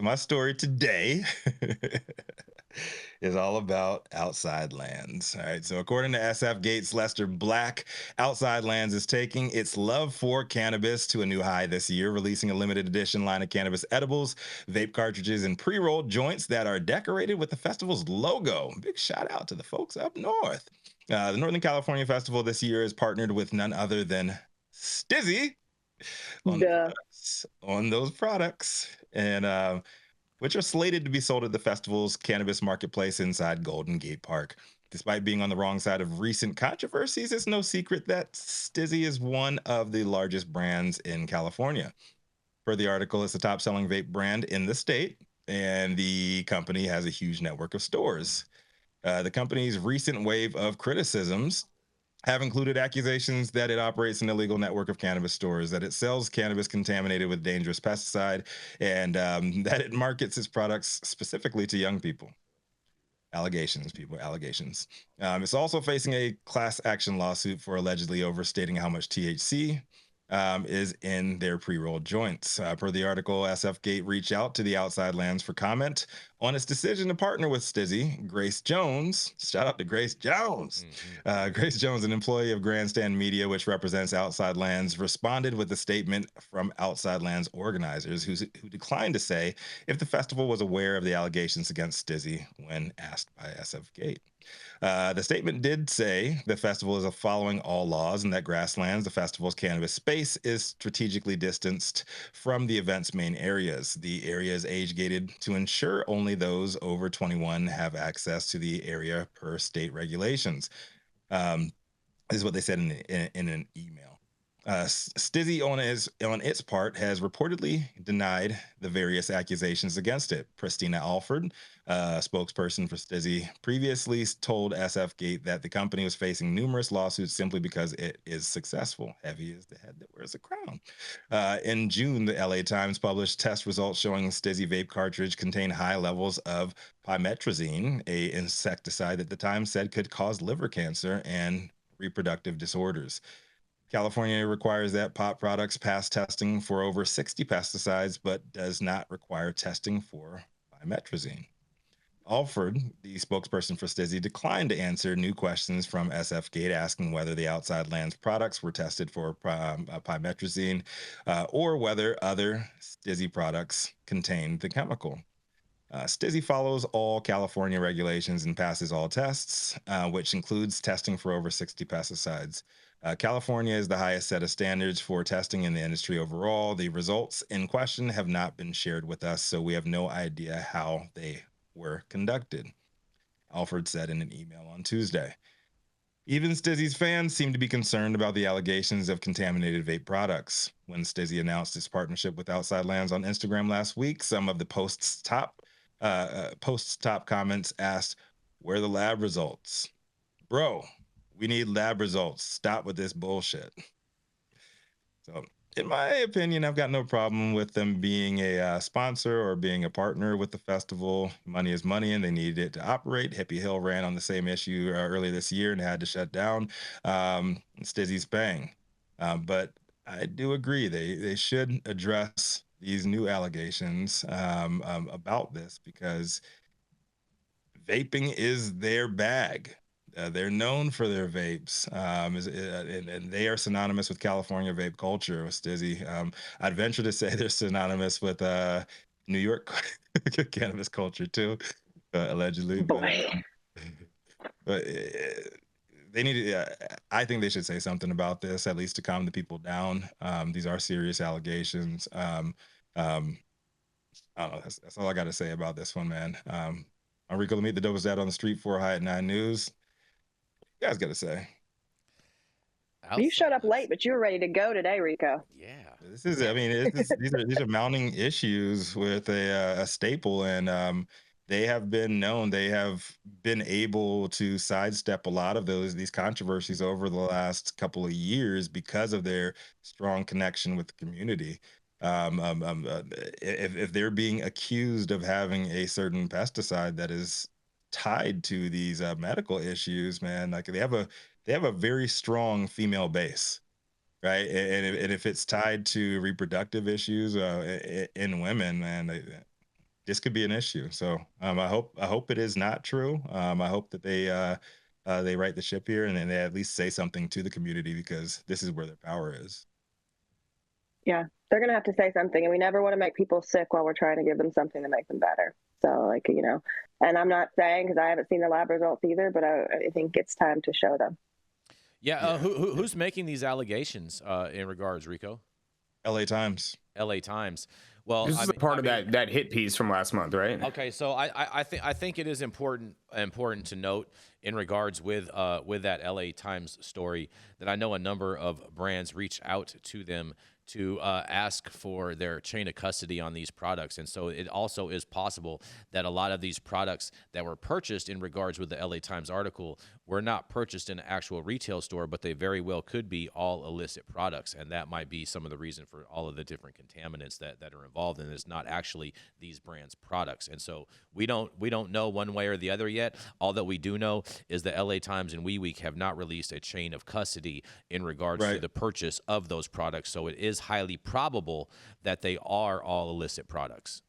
my story today is all about Outside Lands. All right. So, according to SF Gates Lester Black, Outside Lands is taking its love for cannabis to a new high this year, releasing a limited edition line of cannabis edibles, vape cartridges, and pre rolled joints that are decorated with the festival's logo. Big shout out to the folks up north. The Northern California Festival this year is partnered with none other than Stizzy on the Duh. products, on those products, and which are slated to be sold at the festival's cannabis marketplace inside Golden Gate Park. Despite being on the wrong side of recent controversies, it's no secret that Stizzy is one of the largest brands in California. Per the article, it's the top selling vape brand in the state, and the company has a huge network of stores. The company's recent wave of criticisms have included accusations that it operates an illegal network of cannabis stores, that it sells cannabis contaminated with dangerous pesticide, and that it markets its products specifically to young people. Allegations, people, allegations. It's also facing a class action lawsuit for allegedly overstating how much THC is in their pre-rolled joints. Per the article, SF Gate reached out to the Outside Lands for comment on its decision to partner with Stizzy. Grace Jones, shout out to Grace Jones. Grace Jones, an employee of Grandstand Media, which represents Outside Lands, responded with a statement from Outside Lands organizers who declined to say if the festival was aware of the allegations against Stizzy when asked by SF Gate. The statement did say the festival is following all laws and that Grasslands, the festival's cannabis space, is strategically distanced from the event's main areas. The area is age gated to ensure only those over 21 have access to the area per state regulations. This is what they said in an email. Stizzy on its part has reportedly denied the various accusations against it. Christina Alford, spokesperson for Stizzy, previously told SF Gate that the company was facing numerous lawsuits simply because it is successful. Heavy is the head that wears a crown. In June, the LA Times published test results showing Stizzy vape cartridge contained high levels of pymetrazine, a insecticide that the Times said could cause liver cancer and reproductive disorders. California requires that pot products pass testing for over 60 pesticides, but does not require testing for pymetrazine. Alford, the spokesperson for Stizzy, declined to answer new questions from SF Gate asking whether the Outside Lands products were tested for pymetrazine or whether other Stizzy products contained the chemical. Stizzy follows all California regulations and passes all tests, which includes testing for over 60 pesticides. California is the highest set of standards for testing in the industry overall. The results in question have not been shared with us, so we have no idea how they were conducted, Alford said in an email on Tuesday. Even Stizzy's fans seem to be concerned about the allegations of contaminated vape products. When Stizzy announced its partnership with Outside Lands on Instagram last week, some of the post's top comments asked, "Where are the lab results, bro? We need lab results. Stop with this bullshit." So, in my opinion, I've got no problem with them being a sponsor or being a partner with the festival. Money is money, and they needed it to operate. Hippie Hill ran on the same issue earlier this year and had to shut down. Stizzy's paying, but I do agree they should address these new allegations about this because vaping is their bag. They're known for their vapes, and they are synonymous with California vape culture. With Stizzy, I'd venture to say they're synonymous with New York cannabis culture too, allegedly. Boy. But they need to. I think they should say something about this, at least to calm the people down. These are serious allegations. Um, I don't know. That's all I got to say about this one, man. I'm Rico Lamitte, the dopest dad on the street for High at 9 News. You guys got to say. You showed Outside up late, lands. but you were ready to go today, Rico. Yeah. This is, I mean, these are mounting issues with a staple, and they have been known. They have been able to sidestep a lot of these controversies over the last couple of years because of their strong connection with the community. If they're being accused of having a certain pesticide that is tied to these medical issues, man, like they have a very strong female base, right? And if it's tied to reproductive issues in women, man, this could be an issue. So I hope it is not true. I hope that they right the ship here, and then they at least say something to the community, because this is where their power is. Yeah, they're gonna have to say something, and we never want to make people sick while we're trying to give them something to make them better. So, like, and I'm not saying, because I haven't seen the lab results either, but I think it's time to show them. Yeah, who's making these allegations in regards, Rico? LA Times. LA Times. Well, this is a part of that hit piece from last month, right? Okay, so I think it is important to note in regards with that LA Times story that I know a number of brands reached out to them to ask for their chain of custody on these products. And so it also is possible that a lot of these products that were purchased in regards with the LA Times article were not purchased in an actual retail store, but they very well could be all illicit products. And that might be some of the reason for all of the different contaminants that are involved, and it's not actually these brands' products. And so we don't know one way or the other yet. All that we do know is the LA Times and WeWeek have not released a chain of custody in regards to the purchase of those products. So it is highly probable that they are all illicit products.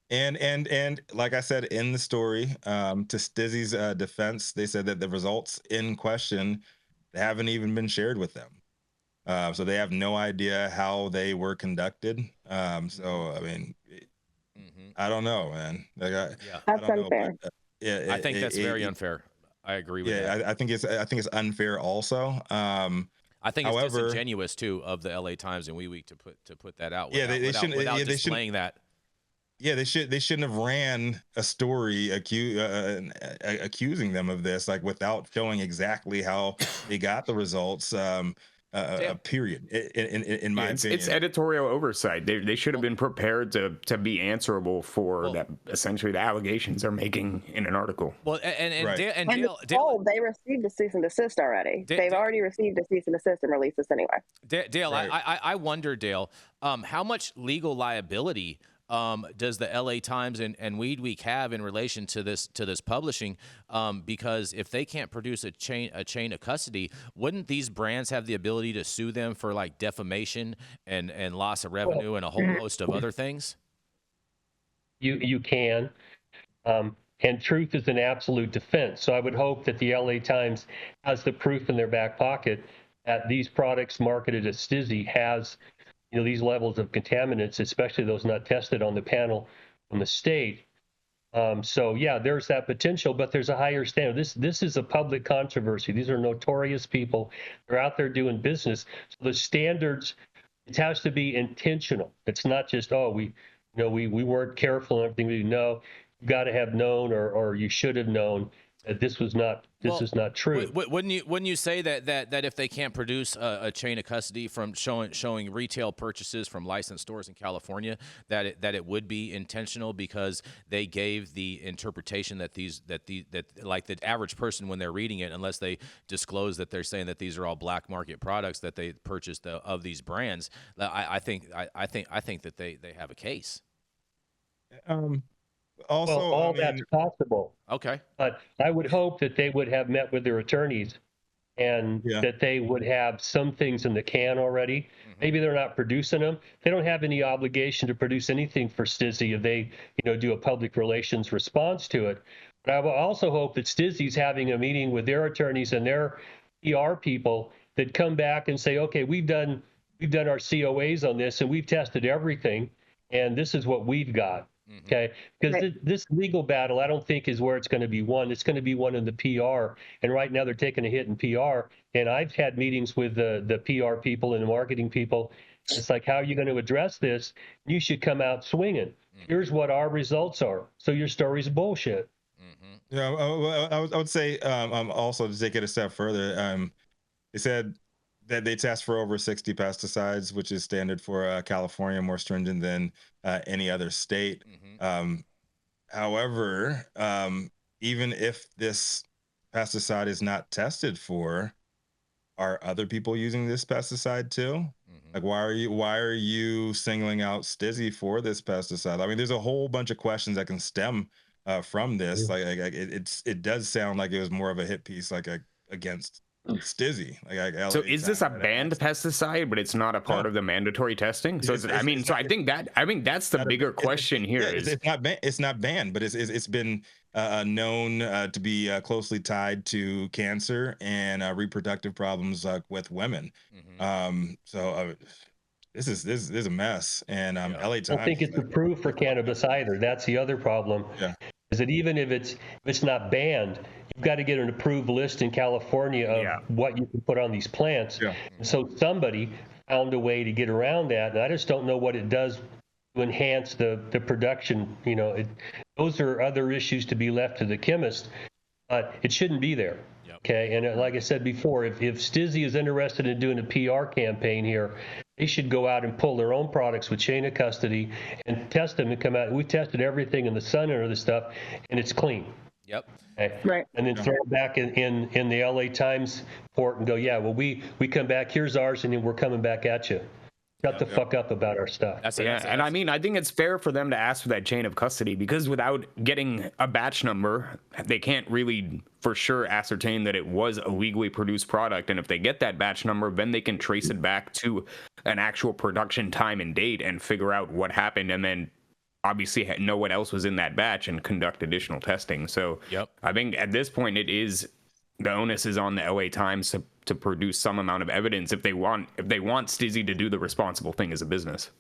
And like I said in the story, to Stizzy's defense, they said that the results in question haven't even been shared with them. So they have no idea how they were conducted. So, I mean, I don't know, man. Like, That's unfair. But, I think that's very unfair. I agree with that. I think it's unfair also. I think it's disingenuous too of the LA Times and WeWeek to put that out without displaying that. Yeah, they shouldn't have ran a story accusing them of this, like, without showing exactly how they got the results. Period. In my opinion, it's editorial oversight. They should have been prepared to be answerable for that. Essentially, the allegations they're making in an article. Well, and Dale, they received a cease and desist already. They've already received a cease and desist and released this anyway. Dale, I wonder, Dale, how much legal liability does the LA Times and WeWeek have in relation to this publishing? Because if they can't produce a chain of custody, wouldn't these brands have the ability to sue them for like defamation and loss of revenue and a whole host of other things? You can, and truth is an absolute defense. So I would hope that the LA Times has the proof in their back pocket that these products marketed as Stizzy has these levels of contaminants, especially those not tested on the panel from the state. So yeah, there's that potential, but there's a higher standard. This is a public controversy. These are notorious people. They're out there doing business. So the standards, it has to be intentional. It's not just, we weren't careful and everything. We know you got to have known, or you should have known that this is not true. Wouldn't you say that if they can't produce a chain of custody from showing retail purchases from licensed stores in California, that it would be intentional, because they gave the interpretation that like the average person, when they're reading it, unless they disclose that they're saying that these are all black market products that they purchased of these brands, I think that they have a case. Also, well, that's possible. Okay. But I would hope that they would have met with their attorneys and that they would have some things in the can already. Mm-hmm. Maybe they're not producing them. They don't have any obligation to produce anything for Stizzy if they, do a public relations response to it. But I will also hope that Stizzy's having a meeting with their attorneys and their PR people that come back and say, okay, we've done our COAs on this and we've tested everything, and this is what we've got. Okay, because this legal battle, I don't think is where it's going to be won. It's going to be won in the PR, and right now they're taking a hit in PR. And I've had meetings with the PR people and the marketing people. It's like, how are you going to address this? You should come out swinging. Here's what our results are. So your story's bullshit. Yeah, I would say also, to take it a step further, they said that they test for over 60 pesticides, which is standard for California, more stringent than any other state. However, even if this pesticide is not tested for, are other people using this pesticide too? Like, why are you singling out Stizzy for this pesticide? I mean, there's a whole bunch of questions that can stem from this. Like it does sound like it was more of a hit piece, against Stizzy. So is this a banned pesticide, but it's not a part of the mandatory testing? So I think that's the bigger question here. It's not banned, but it's been known to be closely tied to cancer and reproductive problems with women. This is a mess. And LA Times. I don't think it's approved for cannabis either. That's the other problem. Yeah. Is that even if it's not banned, you've got to get an approved list in California of what you can put on these plants. Yeah. So somebody found a way to get around that, and I just don't know what it does to enhance the production. Those are other issues to be left to the chemist, but it shouldn't be there. Yep. Okay, and like I said before, if Stizzy is interested in doing a PR campaign here, they should go out and pull their own products with chain of custody and test them and come out. We tested everything in the sun and other stuff, and it's clean. Yep. Okay? Right. And then throw it back in the LA Times port and go, we come back, here's ours, and then we're coming back at you. Shut the fuck up about our stuff. And I mean, I think it's fair for them to ask for that chain of custody, because without getting a batch number, they can't really for sure ascertain that it was a legally produced product. And if they get that batch number, then they can trace it back to an actual production time and date and figure out what happened, and then obviously know what else was in that batch and conduct additional testing. So I think at this point, the onus is on the LA Times to produce some amount of evidence if they want Stizzy to do the responsible thing as a business.